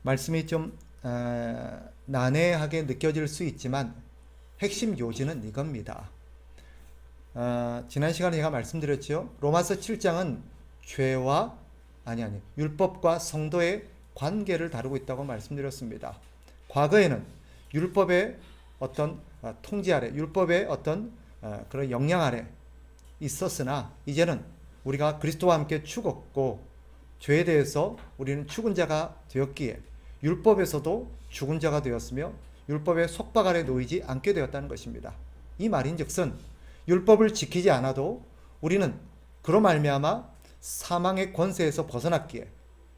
말씀이 좀 난해하게 느껴질 수 있지만 핵심 요지는 이겁니다. 지난 시간에 제가 말씀드렸죠. 로마서 7장은 죄와 율법과 성도의 관계를 다루고 있다고 말씀드렸습니다. 과거에는 율법의 어떤 통제 아래, 율법의 어떤 그런 영향 아래 있었으나 이제는 우리가 그리스도와 함께 죽었고 죄에 대해서 우리는 죽은 자가 되었기에 율법에서도 죽은 자가 되었으며 율법의 속박 아래 놓이지 않게 되었다는 것입니다. 이 말인즉슨 율법을 지키지 않아도 우리는 그로 말미암아 사망의 권세에서 벗어났기에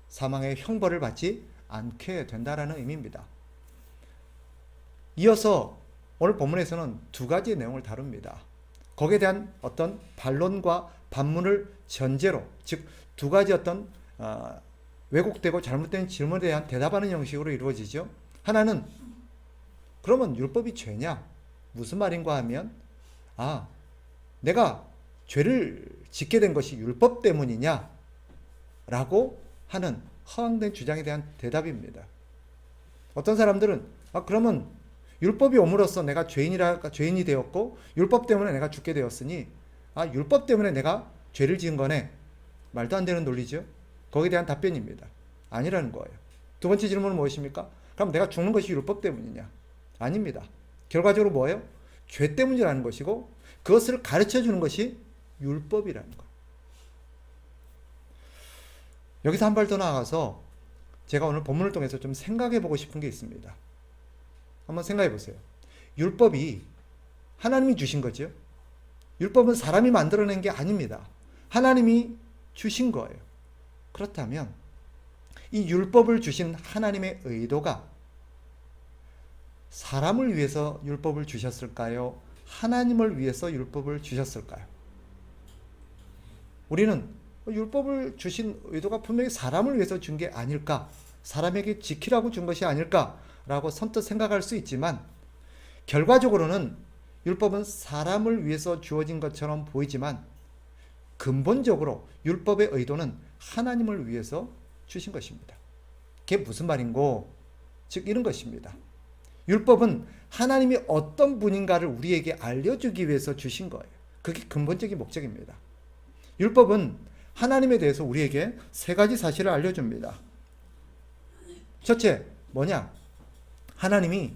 사망의 형벌을 받지 않게 된다라는 의미입니다. 이어서 오늘 본문에서는 두 가지의 내용을 다룹니다. 거기에 대한 어떤 반론과 반문을 전제로, 즉 두 가지 어떤 왜곡되고 잘못된 질문에 대한 대답하는 형식으로 이루어지죠. 하나는 그러면 율법이 죄냐? 무슨 말인가 하면 내가 죄를 짓게 된 것이 율법 때문이냐? 라고 하는 허황된 주장에 대한 대답입니다. 어떤 사람들은 그러면 율법이 옴으로써 내가 죄인이 되었고 율법 때문에 내가 죽게 되었으니 율법 때문에 내가 죄를 지은 거네. 말도 안 되는 논리죠. 거기에 대한 답변입니다. 아니라는 거예요. 두 번째 질문은 무엇입니까? 그럼 내가 죽는 것이 율법 때문이냐? 아닙니다. 결과적으로 뭐예요? 죄 때문이라는 것이고 그것을 가르쳐 주는 것이 율법이라는 거예요. 여기서 한 발 더 나아가서 제가 오늘 본문을 통해서 좀 생각해 보고 싶은 게 있습니다. 한번 생각해 보세요. 율법이 하나님이 주신 거죠. 율법은 사람이 만들어낸 게 아닙니다. 하나님이 주신 거예요. 그렇다면 이 율법을 주신 하나님의 의도가 사람을 위해서 율법을 주셨을까요? 하나님을 위해서 율법을 주셨을까요? 우리는 율법을 주신 의도가 분명히 사람을 위해서 준 게 아닐까? 사람에게 지키라고 준 것이 아닐까? 라고 선뜻 생각할 수 있지만 결과적으로는 율법은 사람을 위해서 주어진 것처럼 보이지만 근본적으로 율법의 의도는 하나님을 위해서 주신 것입니다. 그게 무슨 말인고? 즉 이런 것입니다. 율법은 하나님이 어떤 분인가를 우리에게 알려주기 위해서 주신 거예요. 그게 근본적인 목적입니다. 율법은 하나님에 대해서 우리에게 세 가지 사실을 알려줍니다. 첫째, 뭐냐? 하나님이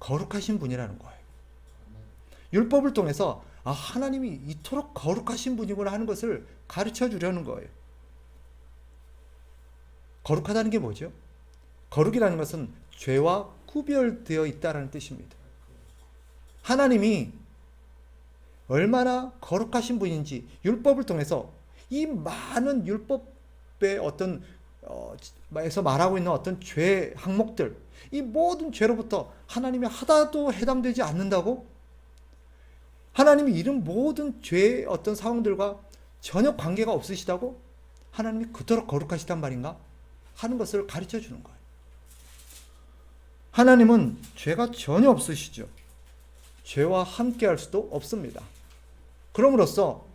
거룩하신 분이라는 거예요. 율법을 통해서 하나님이 이토록 거룩하신 분이구나 하는 것을 가르쳐 주려는 거예요. 거룩하다는 게 뭐죠? 거룩이라는 것은 죄와 구별되어 있다는 뜻입니다. 하나님이 얼마나 거룩하신 분인지 율법을 통해서 이 많은 율법의 어떤 에서 말하고 있는 어떤 죄 항목들, 이 모든 죄로부터 하나님이 하나도 해당되지 않는다고? 하나님이 이런 모든 죄의 어떤 상황들과 전혀 관계가 없으시다고? 하나님이 그토록 거룩하시단 말인가? 하는 것을 가르쳐 주는 거예요. 하나님은 죄가 전혀 없으시죠. 죄와 함께 할 수도 없습니다. 그럼으로써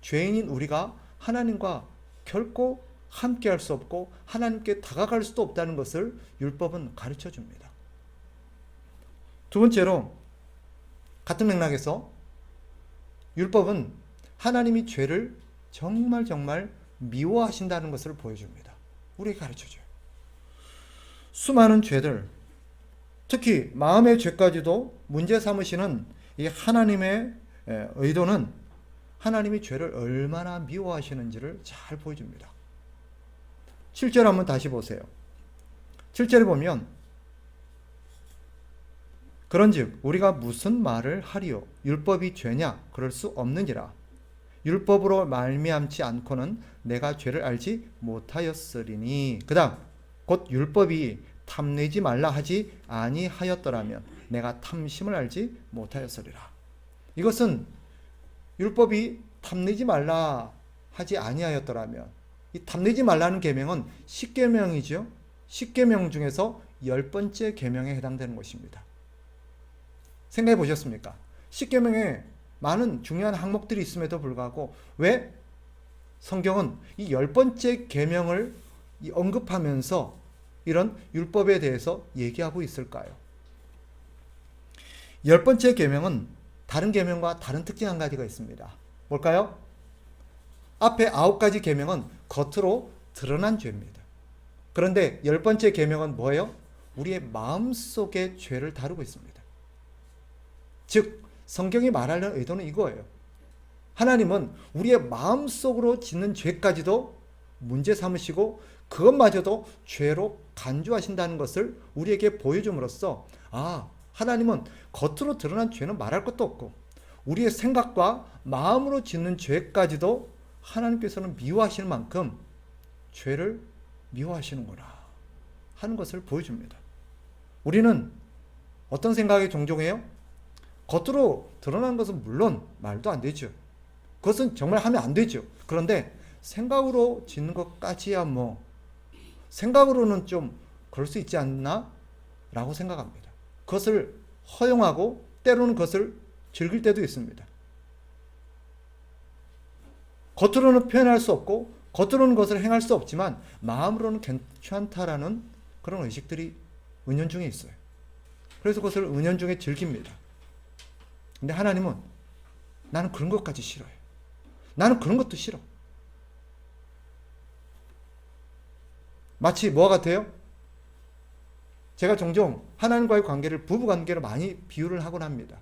죄인인 우리가 하나님과 결코 함께 할 수 없고 하나님께 다가갈 수도 없다는 것을 율법은 가르쳐 줍니다. 두 번째로 같은 맥락에서 율법은 하나님이 죄를 정말 미워하신다는 것을 보여줍니다. 우리에게 가르쳐줘요. 수많은 죄들, 특히 마음의 죄까지도 문제 삼으시는 이 하나님의 의도는 하나님이 죄를 얼마나 미워하시는지를 잘 보여줍니다. 7절 한번 다시 보세요. 7절에 보면 그런즉 우리가 무슨 말을 하리요? 율법이 죄냐? 그럴 수 없느니라. 율법으로 말미암지 않고는 내가 죄를 알지 못하였으리니. 그 다음 곧 율법이 탐내지 말라 하지 아니하였더라면 내가 탐심을 알지 못하였으리라. 이것은 율법이 탐내지 말라 하지 아니하였더라면, 이 탐내지 말라는 계명은 10계명이죠. 10계명 중에서 10번째 계명에 해당되는 것입니다. 생각해 보셨습니까? 10계명에 많은 중요한 항목들이 있음에도 불구하고 왜 성경은 이 10번째 계명을 언급하면서 이런 율법에 대해서 얘기하고 있을까요? 10번째 계명은 다른 계명과 다른 특징 한 가지가 있습니다. 뭘까요? 앞에 9가지 계명은 겉으로 드러난 죄입니다. 그런데 10번째 계명은 뭐예요? 우리의 마음속의 죄를 다루고 있습니다. 즉 성경이 말하려는 의도는 이거예요. 하나님은 우리의 마음속으로 짓는 죄까지도 문제 삼으시고 그것마저도 죄로 간주하신다는 것을 우리에게 보여줌으로써 하나님은 겉으로 드러난 죄는 말할 것도 없고 우리의 생각과 마음으로 짓는 죄까지도 하나님께서는 미워하시는 만큼 죄를 미워하시는구나 하는 것을 보여줍니다. 우리는 어떤 생각에 종종 해요? 겉으로 드러난 것은 물론 말도 안 되죠. 그것은 정말 하면 안 되죠. 그런데 생각으로 짓는 것까지야 생각으로는 좀 그럴 수 있지 않나? 라고 생각합니다. 그것을 허용하고 때로는 그것을 즐길 때도 있습니다. 겉으로는 표현할 수 없고 겉으로는 그것을 행할 수 없지만 마음으로는 괜찮다라는 그런 의식들이 은연중에 있어요. 그래서 그것을 은연중에 즐깁니다. 근데 하나님은 나는 그런 것까지 싫어요. 나는 그런 것도 싫어. 마치 뭐와 같아요? 제가 종종 하나님과의 관계를 부부관계로 많이 비유를 하곤 합니다.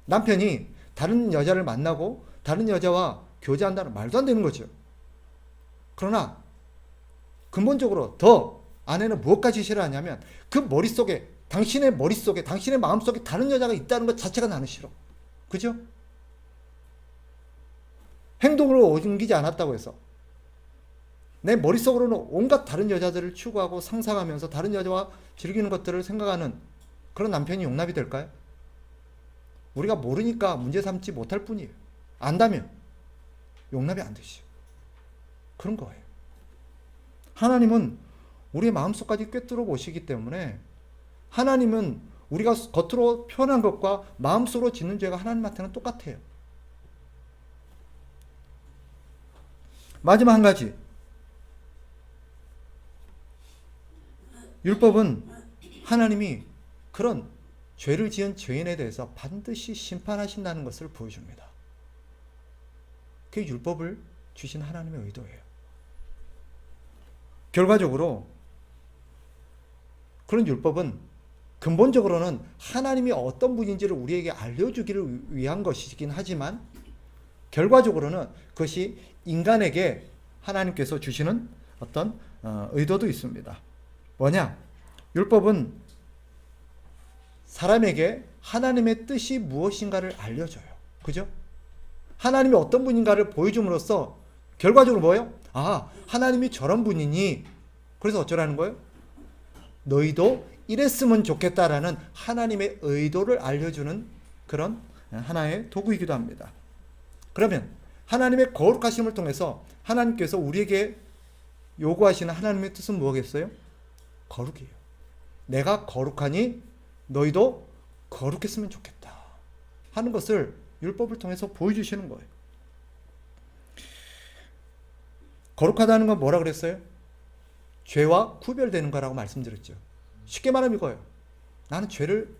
남편이 다른 여자를 만나고 다른 여자와 교제한다는 말도 안 되는 거죠. 그러나 근본적으로 더 아내는 무엇까지 싫어하냐면 그 머릿속에 당신의 머릿속에 당신의 마음속에 다른 여자가 있다는 것 자체가 나는 싫어. 그죠? 행동으로 옮기지 않았다고 해서 내 머릿속으로는 온갖 다른 여자들을 추구하고 상상하면서 다른 여자와 즐기는 것들을 생각하는 그런 남편이 용납이 될까요? 우리가 모르니까 문제 삼지 못할 뿐이에요. 안다면 용납이 안 되죠. 그런 거예요. 하나님은 우리의 마음속까지 꿰뚫어 보시기 때문에 하나님은 우리가 겉으로 표현한 것과 마음속으로 짓는 죄가 하나님한테는 똑같아요. 마지막 한 가지. 율법은 하나님이 그런 죄를 지은 죄인에 대해서 반드시 심판하신다는 것을 보여줍니다. 그게 율법을 주신 하나님의 의도예요. 결과적으로 그런 율법은 근본적으로는 하나님이 어떤 분인지를 우리에게 알려주기를 위한 것이긴 하지만 결과적으로는 그것이 인간에게 하나님께서 주시는 어떤 의도도 있습니다. 뭐냐? 율법은 사람에게 하나님의 뜻이 무엇인가를 알려줘요. 그죠? 하나님이 어떤 분인가를 보여줌으로써 결과적으로 뭐예요? 하나님이 저런 분이니 그래서 어쩌라는 거예요? 너희도 이랬으면 좋겠다라는 하나님의 의도를 알려주는 그런 하나의 도구이기도 합니다. 그러면 하나님의 거룩하심을 통해서 하나님께서 우리에게 요구하시는 하나님의 뜻은 뭐겠어요? 거룩이에요. 내가 거룩하니 너희도 거룩했으면 좋겠다 하는 것을 율법을 통해서 보여주시는 거예요. 거룩하다는 건 뭐라 그랬어요? 죄와 구별되는 거라고 말씀드렸죠. 쉽게 말하면 이거예요. 나는 죄를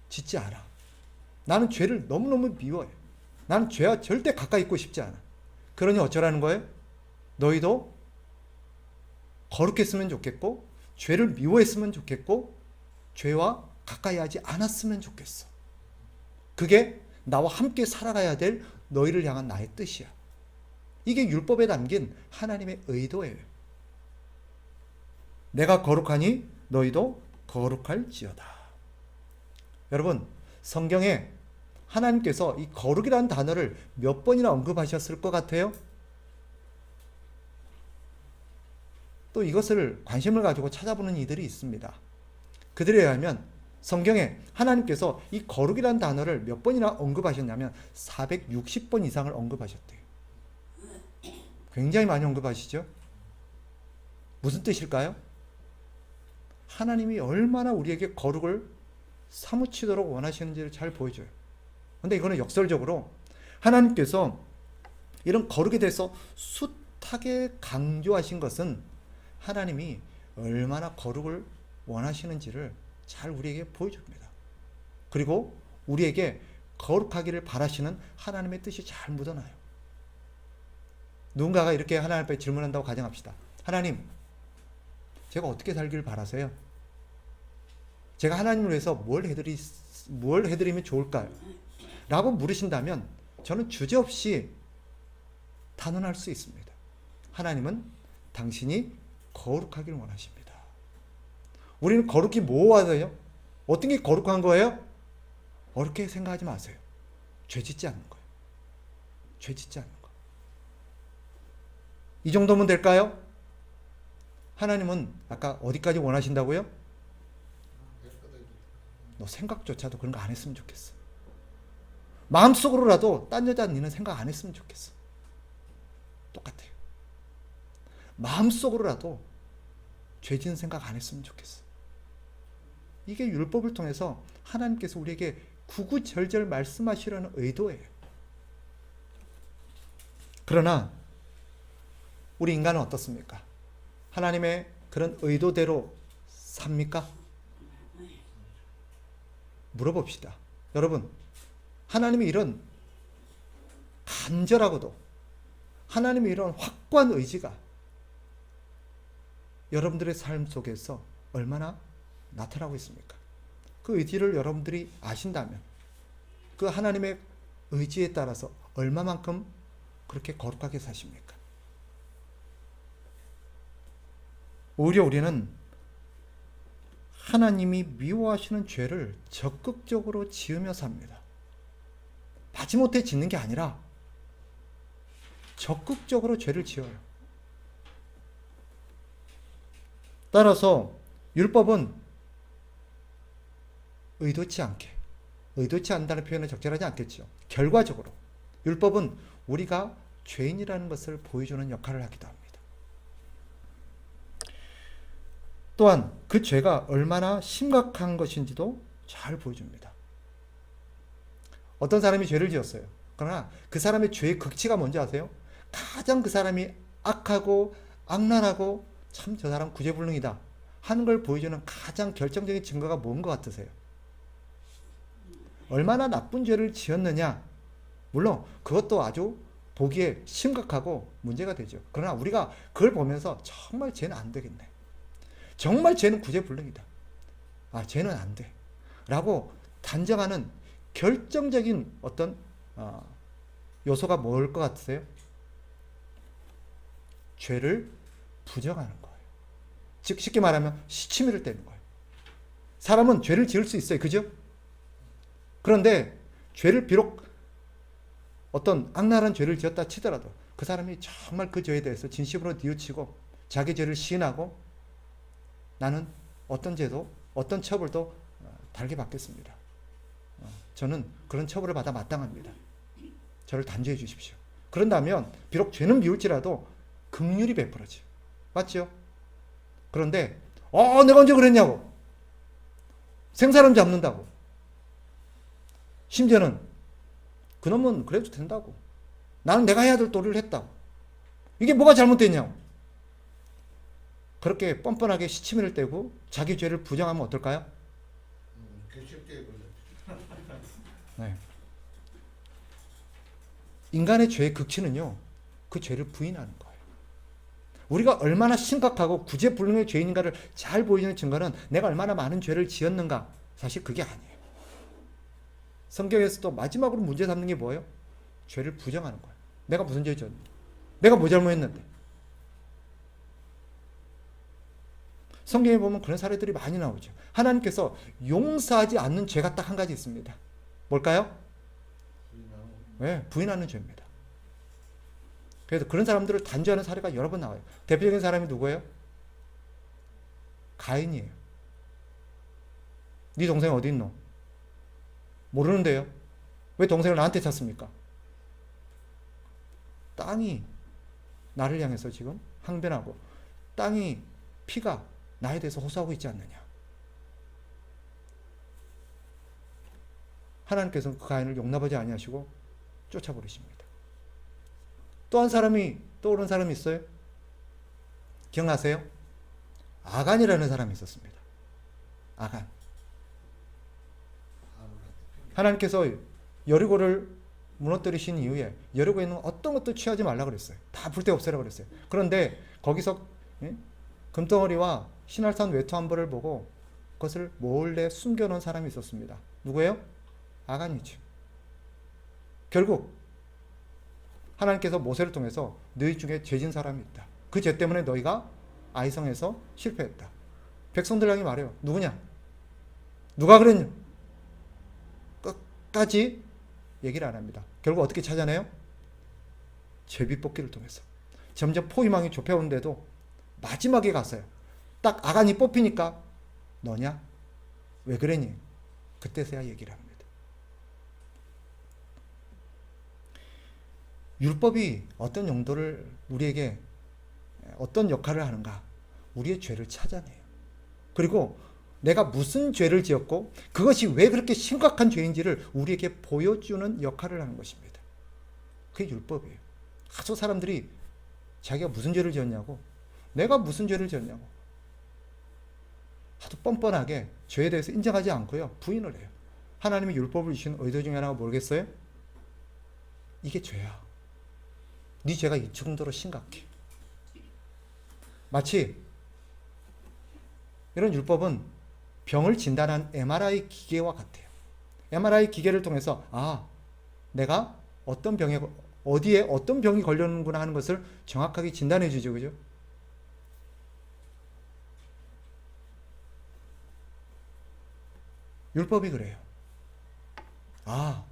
짓지 않아. 나는 죄를 너무너무 미워해. 나는 죄와 절대 가까이 있고 싶지 않아. 그러니 어쩌라는 거예요? 너희도 거룩했으면 좋겠고 죄를 미워했으면 좋겠고 죄와 가까이 하지 않았으면 좋겠어. 그게 나와 함께 살아가야 될 너희를 향한 나의 뜻이야. 이게 율법에 담긴 하나님의 의도예요. 내가 거룩하니 너희도 거룩할지어다. 여러분, 성경에 하나님께서 이 거룩이라는 단어를 몇 번이나 언급하셨을 것 같아요? 또 이것을 관심을 가지고 찾아보는 이들이 있습니다. 그들에 의하면 성경에 하나님께서 이 거룩이라는 단어를 몇 번이나 언급하셨냐면 460번 이상을 언급하셨대요. 굉장히 많이 언급하시죠? 무슨 뜻일까요? 하나님이 얼마나 우리에게 거룩을 사무치도록 원하시는지를 잘 보여줘요. 그런데 이거는 역설적으로 하나님께서 이런 거룩에 대해서 하게 강조하신 것은 하나님이 얼마나 거룩을 원하시는지를 잘 우리에게 보여줍니다. 그리고 우리에게 거룩하기를 바라시는 하나님의 뜻이 잘 묻어나요. 누군가가 이렇게 하나님 앞에 질문한다고 가정합시다. 하나님, 제가 어떻게 살기를 바라세요? 제가 하나님을 위해서 뭘 해드리면 좋을까요? 라고 물으신다면 저는 주저없이 단언할 수 있습니다. 하나님은 당신이 거룩하기를 원하십니다. 우리는 거룩히 뭐 하세요? 어떤 게 거룩한 거예요? 어렵게 생각하지 마세요. 죄 짓지 않는 거예요. 죄 짓지 않는 거. 이 정도면 될까요? 하나님은 아까 어디까지 원하신다고요? 너 생각조차도 그런 거 안 했으면 좋겠어. 마음속으로라도 딴 여자 니는 생각 안 했으면 좋겠어. 똑같아요. 마음속으로라도 죄 짓는 생각 안 했으면 좋겠어. 이게 율법을 통해서 하나님께서 우리에게 구구절절 말씀하시려는 의도예요. 그러나 우리 인간은 어떻습니까? 하나님의 그런 의도대로 삽니까? 물어봅시다. 여러분, 하나님의 이런 간절하고도 하나님의 이런 확고한 의지가 여러분들의 삶 속에서 얼마나 나타나고 있습니까? 그 의지를 여러분들이 아신다면 그 하나님의 의지에 따라서 얼마만큼 그렇게 거룩하게 사십니까? 오히려 우리는 하나님이 미워하시는 죄를 적극적으로 지으며 삽니다. 마지못해 짓는 게 아니라 적극적으로 죄를 지어요. 따라서 율법은 의도치 않다는 표현은 적절하지 않겠죠. 결과적으로 율법은 우리가 죄인이라는 것을 보여주는 역할을 하기도 합니다. 또한 그 죄가 얼마나 심각한 것인지도 잘 보여줍니다. 어떤 사람이 죄를 지었어요. 그러나 그 사람의 죄의 극치가 뭔지 아세요? 가장 그 사람이 악하고 악랄하고 참 저 사람 구제불능이다 하는 걸 보여주는 가장 결정적인 증거가 뭔 것 같으세요? 얼마나 나쁜 죄를 지었느냐. 물론 그것도 아주 보기에 심각하고 문제가 되죠. 그러나 우리가 그걸 보면서 정말 쟤는 안 되겠네. 정말 쟤는 구제불능이다. 아, 쟤는 안 돼. 라고 단정하는 결정적인 어떤 요소가 뭘 것 같으세요? 죄를 부정하는 거예요. 즉 쉽게 말하면 시치미를 떼는 거예요. 사람은 죄를 지을 수 있어요. 그죠? 그런데 죄를 비록 어떤 악랄한 죄를 지었다 치더라도 그 사람이 정말 그 죄에 대해서 진심으로 뉘우치고 자기 죄를 시인하고 나는 어떤 죄도 어떤 처벌도 달게 받겠습니다. 저는 그런 처벌을 받아 마땅합니다. 저를 단죄해 주십시오. 그런다면 비록 죄는 미울지라도 긍휼이 베풀어져요. 맞죠? 그런데 내가 언제 그랬냐고. 생사람 잡는다고. 심지어는 그놈은 그래도 된다고. 나는 내가 해야 될 도리를 했다고. 이게 뭐가 잘못됐냐고. 그렇게 뻔뻔하게 시치미를 떼고 자기 죄를 부정하면 어떨까요? 네. 인간의 죄의 극치는요, 그 죄를 부인하는 거예요. 우리가 얼마나 심각하고 구제불능의 죄인인가를 잘 보여주는 증거는 내가 얼마나 많은 죄를 지었는가. 사실 그게 아니에요. 성경에서도 마지막으로 문제 삼는 게 뭐예요? 죄를 부정하는 거예요. 내가 무슨 죄 지었는데? 내가 뭐 잘못했는데? 성경에 보면 그런 사례들이 많이 나오죠. 하나님께서 용서하지 않는 죄가 딱 한 가지 있습니다. 뭘까요? 네, 부인하는 죄입니다. 그래서 그런 사람들을 단죄하는 사례가 여러 번 나와요. 대표적인 사람이 누구예요? 가인이에요. 네 동생 어디 있노? 모르는데요. 왜 동생을 나한테 찾습니까? 땅이 나를 향해서 지금 항변하고 땅이 피가 나에 대해서 호소하고 있지 않느냐. 하나님께서는 그 가인을 용납하지 아니하시고 쫓아버리십니다. 또 한 사람이 떠오르는 사람이 있어요? 기억나세요? 아간이라는 사람이 있었습니다. 아간. 하나님께서 여리고를 무너뜨리신 이후에 여리고에 있는 어떤 것도 취하지 말라 그랬어요. 다 불태 없애라 그랬어요. 그런데 거기서 금덩어리와 신할산 외투 한 벌을 보고 그것을 몰래 숨겨놓은 사람이 있었습니다. 누구예요? 아간이죠. 결국 하나님께서 모세를 통해서 너희 중에 죄진 사람이 있다. 그 죄 때문에 너희가 아이성에서 실패했다. 백성들 향해 말해요. 누구냐? 누가 그랬냐? 끝까지 얘기를 안 합니다. 결국 어떻게 찾아내요? 제비뽑기를 통해서. 점점 포위망이 좁혀오는데도 마지막에 가서요. 딱 아간이 뽑히니까 너냐? 왜 그러니? 그때서야 얘기를 합니다. 율법이 어떤 용도를 우리에게 어떤 역할을 하는가? 우리의 죄를 찾아내요. 그리고 내가 무슨 죄를 지었고 그것이 왜 그렇게 심각한 죄인지를 우리에게 보여주는 역할을 하는 것입니다. 그게 율법이에요. 아주 사람들이 자기가 무슨 죄를 지었냐고, 내가 무슨 죄를 지었냐고 하도 뻔뻔하게 죄에 대해서 인정하지 않고요, 부인을 해요. 하나님이 율법을 주신 의도 중에 하나가 뭐겠어요? 이게 죄야. 네 죄가 이 정도로 심각해. 마치 이런 율법은 병을 진단한 MRI 기계와 같아요. MRI 기계를 통해서 내가 어떤 병에 어디에 어떤 병이 걸렸는구나 하는 것을 정확하게 진단해 주죠. 그죠? 율법이 그래요.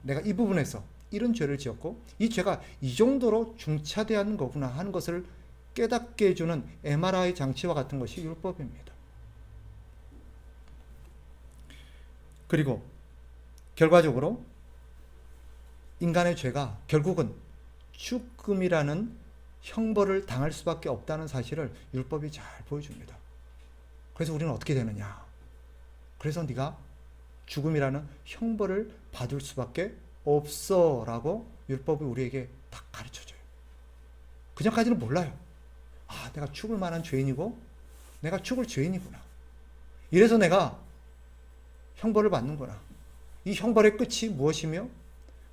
내가 이 부분에서 이런 죄를 지었고 이 죄가 이 정도로 중차대한 거구나 하는 것을 깨닫게 해주는 MRI 장치와 같은 것이 율법입니다. 그리고 결과적으로 인간의 죄가 결국은 죽음이라는 형벌을 당할 수밖에 없다는 사실을 율법이 잘 보여줍니다. 그래서 우리는 어떻게 되느냐? 그래서 네가 죽음이라는 형벌을 받을 수밖에 없어 라고 율법이 우리에게 다 가르쳐줘요. 그전까지는 몰라요. 내가 죽을 만한 죄인이고 내가 죽을 죄인이구나. 이래서 내가 형벌을 받는구나. 이 형벌의 끝이 무엇이며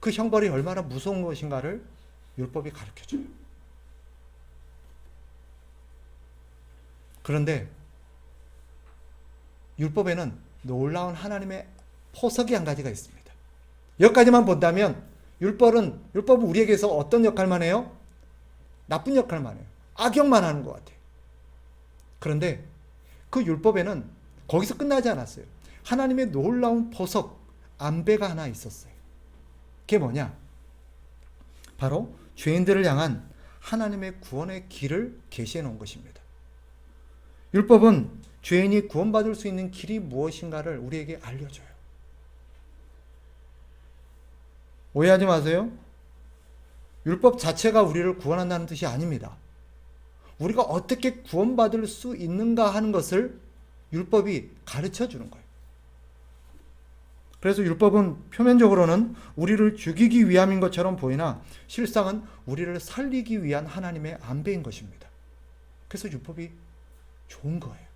그 형벌이 얼마나 무서운 것인가를 율법이 가르쳐줘요. 그런데 율법에는 놀라운 하나님의 포석이 한 가지가 있습니다. 여기까지만 본다면 율법은 우리에게서 어떤 역할만 해요? 나쁜 역할만 해요. 악역만 하는 것 같아요. 그런데 그 율법에는 거기서 끝나지 않았어요. 하나님의 놀라운 포석, 안배가 하나 있었어요. 그게 뭐냐? 바로 죄인들을 향한 하나님의 구원의 길을 계시해 놓은 것입니다. 율법은 죄인이 구원받을 수 있는 길이 무엇인가를 우리에게 알려줘요. 오해하지 마세요. 율법 자체가 우리를 구원한다는 뜻이 아닙니다. 우리가 어떻게 구원받을 수 있는가 하는 것을 율법이 가르쳐 주는 거예요. 그래서 율법은 표면적으로는 우리를 죽이기 위함인 것처럼 보이나 실상은 우리를 살리기 위한 하나님의 안배인 것입니다. 그래서 율법이 좋은 거예요.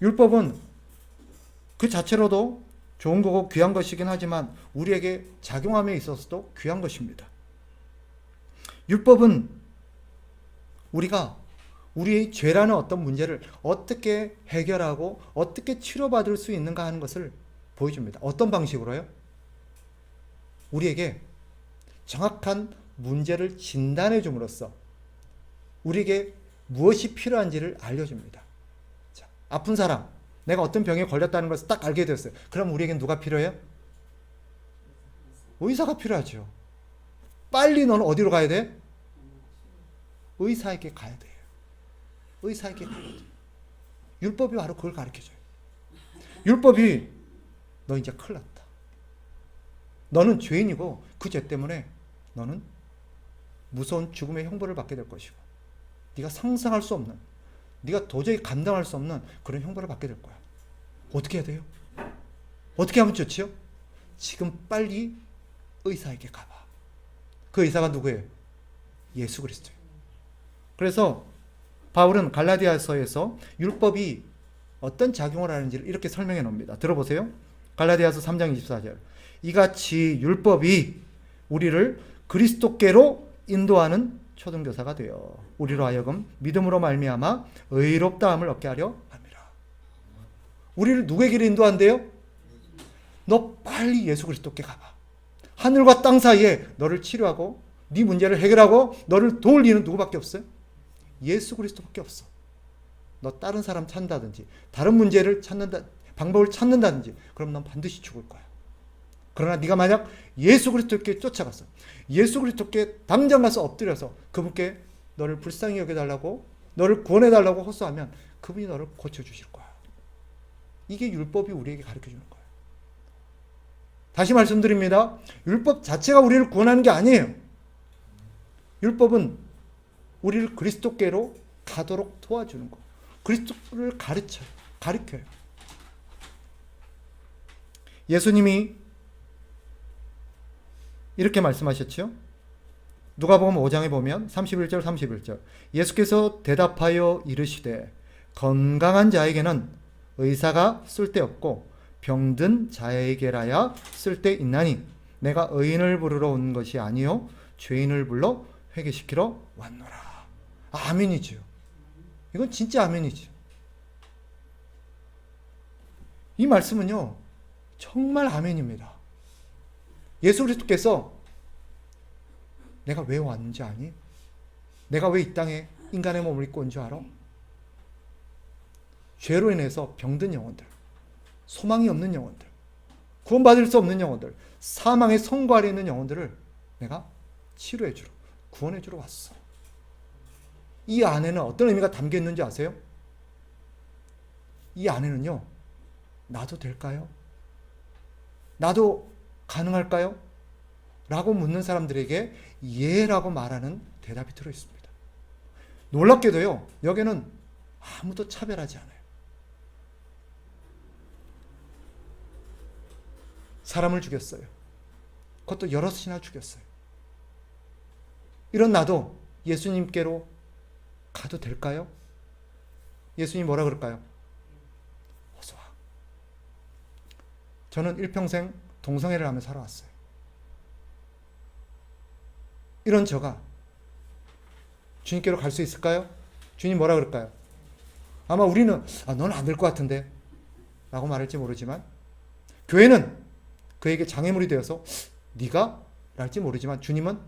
율법은 그 자체로도 좋은 거고 귀한 것이긴 하지만 우리에게 작용함에 있어서도 귀한 것입니다. 율법은 우리가 우리의 죄라는 어떤 문제를 어떻게 해결하고 어떻게 치료받을 수 있는가 하는 것을 보여줍니다. 어떤 방식으로요? 우리에게 정확한 문제를 진단해 줌으로써 우리에게 무엇이 필요한지를 알려줍니다. 자, 아픈 사람, 내가 어떤 병에 걸렸다는 것을 딱 알게 되었어요. 그럼 우리에겐 누가 필요해요? 의사가 필요하죠. 빨리 너는 어디로 가야 돼? 의사에게 가야 돼요. 의사에게 가야 돼. 율법이 바로 그걸 가르쳐줘요. 율법이 너 이제 큰일 났다. 너는 죄인이고 그 죄 때문에 너는 무서운 죽음의 형벌을 받게 될 것이고 네가 상상할 수 없는, 네가 도저히 감당할 수 없는 그런 형벌을 받게 될 거야. 어떻게 해야 돼요? 어떻게 하면 좋지요? 지금 빨리 의사에게 가봐. 그 의사가 누구예요? 예수 그리스도예요. 그래서 바울은 갈라디아서에서 율법이 어떤 작용을 하는지를 이렇게 설명해 놓습니다. 들어보세요. 갈라디아서 3장 24절. 이같이 율법이 우리를 그리스도께로 인도하는 초등교사가 되어 우리로 하여금 믿음으로 말미암아 의롭다함을 얻게 하려 합니다. 우리를 누구에게로 인도한대요? 너 빨리 예수 그리스도께 가봐. 하늘과 땅 사이에 너를 치료하고 네 문제를 해결하고 너를 도울 이는 누구밖에 없어요? 예수 그리스도밖에 없어. 너 다른 사람 찾는다든지 다른 문제를 찾는다 방법을 찾는다든지 그럼 넌 반드시 죽을 거야. 그러나 네가 만약 예수 그리스도께 쫓아가서 예수 그리스도께 당장 가서 엎드려서 그분께 너를 불쌍히 여겨달라고 너를 구원해달라고 호소하면 그분이 너를 고쳐주실 거야. 이게 율법이 우리에게 가르쳐주는 거예요. 다시 말씀드립니다. 율법 자체가 우리를 구원하는 게 아니에요. 율법은 우리를 그리스도께로 가도록 도와주는 거. 그리스도를 가르쳐요. 예수님이 이렇게 말씀하셨죠. 누가복음 5장에 보면 31절 31절 예수께서 대답하여 이르시되 건강한 자에게는 의사가 쓸데없고 병든 자에게라야 쓸데있나니 내가 의인을 부르러 온 것이 아니요 죄인을 불러 회개시키러 왔노라. 아멘이죠. 이건 진짜 아멘이죠. 이 말씀은요 정말 아멘입니다. 예수 그리스도께서 내가 왜 왔는지 아니? 내가 왜 이 땅에 인간의 몸을 입고 온 줄 알아? 죄로 인해서 병든 영혼들, 소망이 없는 영혼들, 구원받을 수 없는 영혼들, 사망의 성과 아래 있는 영혼들을 내가 치료해주러, 구원해주러 왔어. 이 안에는 어떤 의미가 담겨 있는지 아세요? 이 안에는요, 나도 될까요? 나도 가능할까요? 라고 묻는 사람들에게 예라고 말하는 대답이 들어있습니다. 놀랍게도요, 여기는 아무도 차별하지 않아요. 사람을 죽였어요. 그것도 여럿이나 죽였어요. 이런 나도 예수님께로 가도 될까요? 예수님 뭐라 그럴까요? 어서 와. 저는 일평생 동성애를 하며 살아왔어요. 이런 저가 주님께로 갈 수 있을까요? 주님 뭐라 그럴까요? 아마 우리는 너는 안 될 것 같은데 라고 말할지 모르지만 교회는 그에게 장애물이 되어서 네가? 랄지 모르지만 주님은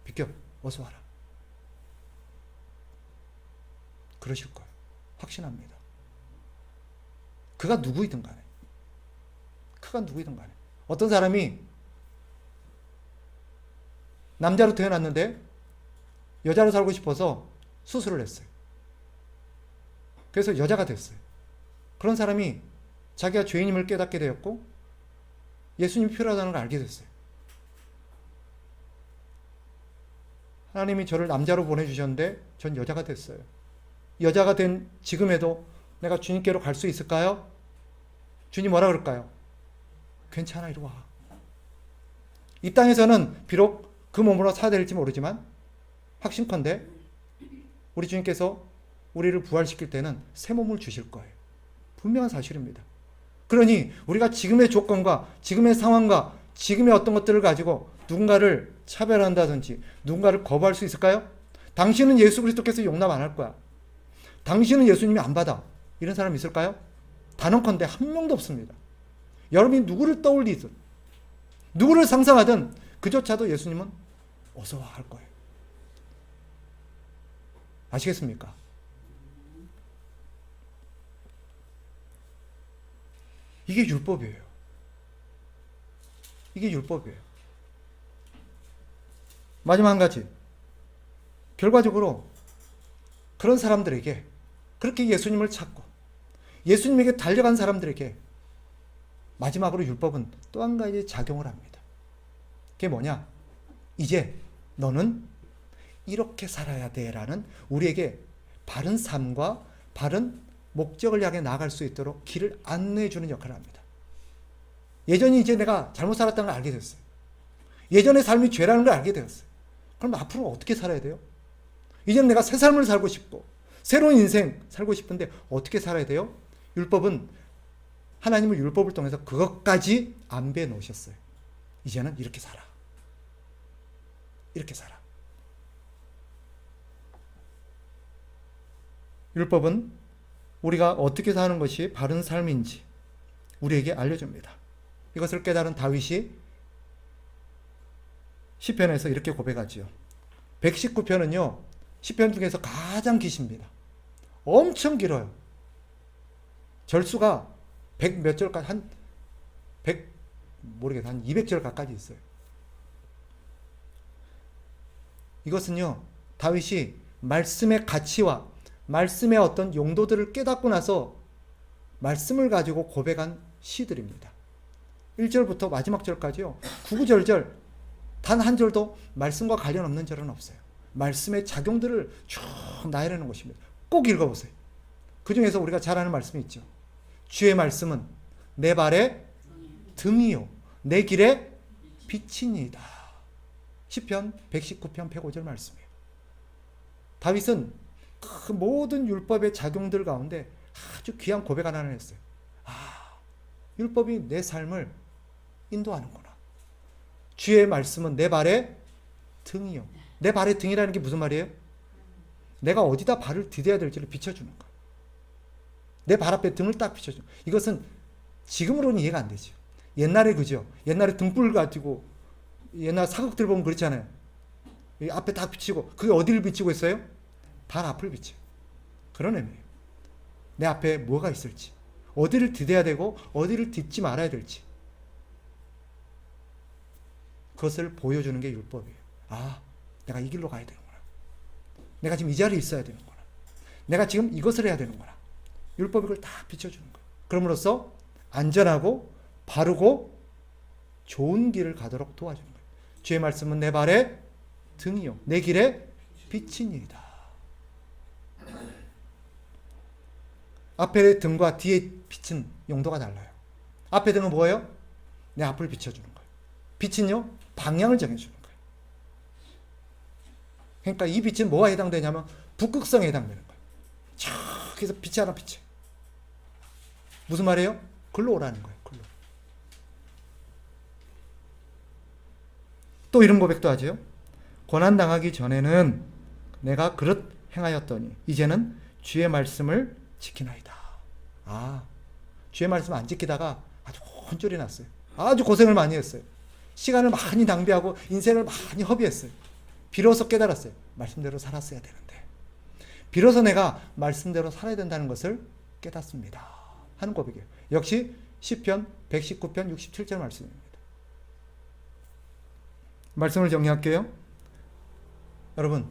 비켜 어서 와라. 그러실 거예요. 확신합니다. 그가 누구이든 간에 어떤 사람이 남자로 태어났는데 여자로 살고 싶어서 수술을 했어요. 그래서 여자가 됐어요. 그런 사람이 자기가 죄인임을 깨닫게 되었고 예수님이 필요하다는 걸 알게 됐어요. 하나님이 저를 남자로 보내주셨는데 전 여자가 됐어요. 여자가 된 지금에도 내가 주님께로 갈 수 있을까요? 주님 뭐라 그럴까요? 괜찮아, 이리 와. 이 땅에서는 비록 그 몸으로 살아야 될지 모르지만 확신컨대 우리 주님께서 우리를 부활시킬 때는 새 몸을 주실 거예요. 분명한 사실입니다. 그러니 우리가 지금의 조건과 지금의 상황과 지금의 어떤 것들을 가지고 누군가를 차별한다든지 누군가를 거부할 수 있을까요? 당신은 예수 그리스도께서 용납 안 할 거야. 당신은 예수님이 안 받아. 이런 사람 있을까요? 단언컨대 한 명도 없습니다. 여러분이 누구를 떠올리든 누구를 상상하든 그조차도 예수님은 어서 와 할 거예요. 아시겠습니까? 이게 율법이에요. 이게 율법이에요. 마지막 한 가지. 결과적으로 그런 사람들에게 그렇게 예수님을 찾고 예수님에게 달려간 사람들에게 마지막으로 율법은 또 한 가지 작용을 합니다. 그게 뭐냐? 이제 너는 이렇게 살아야 돼 라는 우리에게 바른 삶과 바른 목적을 향해 나아갈 수 있도록 길을 안내해 주는 역할을 합니다. 예전에 이제 내가 잘못 살았다는 걸 알게 됐어요. 예전의 삶이 죄라는 걸 알게 되었어요. 그럼 앞으로 어떻게 살아야 돼요? 이제는 내가 새 삶을 살고 싶고 새로운 인생 살고 싶은데 어떻게 살아야 돼요? 율법은 하나님은 율법을 통해서 그것까지 안배해 놓으셨어요. 이제는 이렇게 살아. 이렇게 살아. 율법은 우리가 어떻게 사는 것이 바른 삶인지 우리에게 알려줍니다. 이것을 깨달은 다윗이 시편에서 이렇게 고백하지요. 119편은요. 시편 중에서 가장 기십니다. 엄청 길어요. 절수가 100 몇 절까지 한 100 모르겠어요. 한 200절 가까이 있어요. 이것은요. 다윗이 말씀의 가치와 말씀의 어떤 용도들을 깨닫고 나서 말씀을 가지고 고백한 시들입니다. 1절부터 마지막 절까지요. 구구절절 단 한 절도 말씀과 관련 없는 절은 없어요. 말씀의 작용들을 쭉 나열하는 것입니다. 꼭 읽어보세요. 그 중에서 우리가 잘 아는 말씀이 있죠. 주의 말씀은 내 발의 등이요 내 길의 빛이니이다. 시편 119편 105절 말씀이에요. 다윗은 그 모든 율법의 작용들 가운데 아주 귀한 고백 하나를 했어요. 율법이 내 삶을 인도하는구나. 주의 말씀은 내 발의 등이요. 내 발의 등이라는 게 무슨 말이에요? 내가 어디다 발을 디뎌야 될지를 비춰주는 거예요. 내 발 앞에 등을 딱 비춰주는 거예요. 이것은 지금으로는 이해가 안 되죠. 옛날에 그죠? 옛날에 등불 가지고 옛날 사극들 보면 그렇잖아요. 앞에 딱 비치고 그게 어디를 비치고 있어요? 발 앞을 비춰요. 그런 의미예요. 내 앞에 뭐가 있을지, 어디를 디뎌야 되고 어디를 딛지 말아야 될지 그것을 보여주는 게 율법이에요. 내가 이 길로 가야 되는구나. 내가 지금 이 자리에 있어야 되는구나. 내가 지금 이것을 해야 되는구나. 율법이 그걸 다 비춰주는 거예요. 그럼으로써 안전하고 바르고 좋은 길을 가도록 도와주는 거예요. 주의 말씀은 내 발의 등이요 내 길의 빛이니이다. 앞에 등과 뒤에 빛은 용도가 달라요. 앞에 등은 뭐예요? 내 앞을 비춰주는 거예요. 빛은요 방향을 정해주는 거예요. 그러니까 이 빛은 뭐가 해당되냐면 북극성에 해당되는 거예요. 저기서 빛이 하나 비쳐. 무슨 말이에요? 글로 오라는 거예요. 글로. 또 이런 고백도 하죠. 고난당하기 전에는 내가 그릇 행하였더니 이제는 주의 말씀을 지키나이다. 주의 말씀 안 지키다가 아주 혼쭐이 났어요. 아주 고생을 많이 했어요. 시간을 많이 낭비하고 인생을 많이 허비했어요. 비로소 깨달았어요. 말씀대로 살았어야 되는데. 비로소 내가 말씀대로 살아야 된다는 것을 깨닫습니다. 하는 고백이에요. 역시 시편 119편 67절 말씀입니다. 말씀을 정리할게요. 여러분,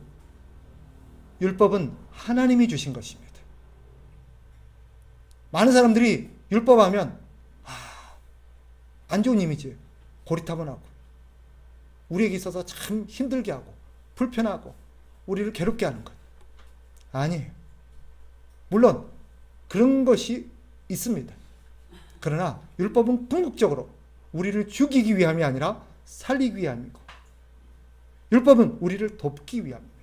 율법은 하나님이 주신 것입니다. 많은 사람들이 율법하면 안 좋은 이미지예요. 고리타분하고 우리에게 있어서 참 힘들게 하고 불편하고 우리를 괴롭게 하는 것. 아니에요. 물론 그런 것이 있습니다. 그러나 율법은 궁극적으로 우리를 죽이기 위함이 아니라 살리기 위함이고 율법은 우리를 돕기 위함입니다.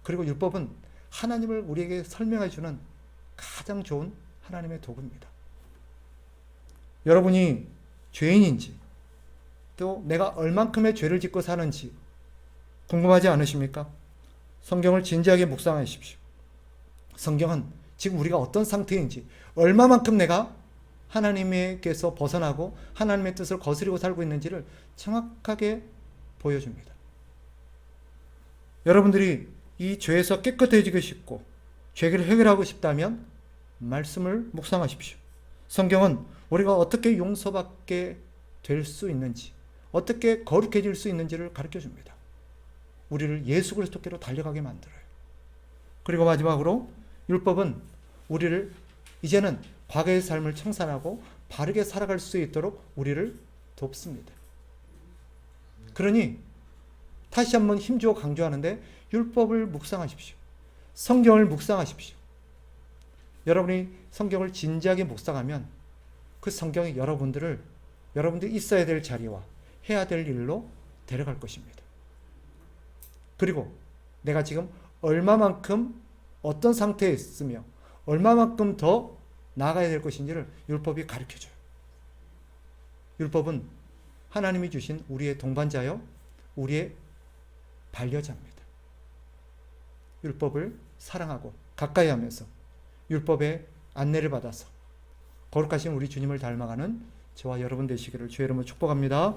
그리고 율법은 하나님을 우리에게 설명해 주는 가장 좋은 하나님의 도구입니다. 여러분이 죄인인지 또 내가 얼만큼의 죄를 짓고 사는지 궁금하지 않으십니까? 성경을 진지하게 묵상하십시오. 성경은 지금 우리가 어떤 상태인지 얼마만큼 내가 하나님께서 벗어나고 하나님의 뜻을 거스리고 살고 있는지를 정확하게 보여줍니다. 여러분들이 이 죄에서 깨끗해지고 싶고 죄를 해결하고 싶다면 말씀을 묵상하십시오. 성경은 우리가 어떻게 용서받게 될 수 있는지 어떻게 거룩해질 수 있는지를 가르쳐 줍니다. 우리를 예수 그리스도께로 달려가게 만들어요. 그리고 마지막으로 율법은 우리를 이제는 과거의 삶을 청산하고 바르게 살아갈 수 있도록 우리를 돕습니다. 그러니 다시 한번 힘주어 강조하는데 율법을 묵상하십시오. 성경을 묵상하십시오. 여러분이 성경을 진지하게 묵상하면 그 성경이 여러분들이 있어야 될 자리와 해야 될 일로 데려갈 것입니다. 그리고 내가 지금 얼마만큼 어떤 상태에 있으며 얼마만큼 더 나아가야 될 것인지를 율법이 가르쳐줘요. 율법은 하나님이 주신 우리의 동반자요, 우리의 반려자입니다. 율법을 사랑하고 가까이 하면서 율법의 안내를 받아서 거룩하신 우리 주님을 닮아가는 저와 여러분 되시기를 주의 이름으로 축복합니다.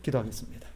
기도하겠습니다.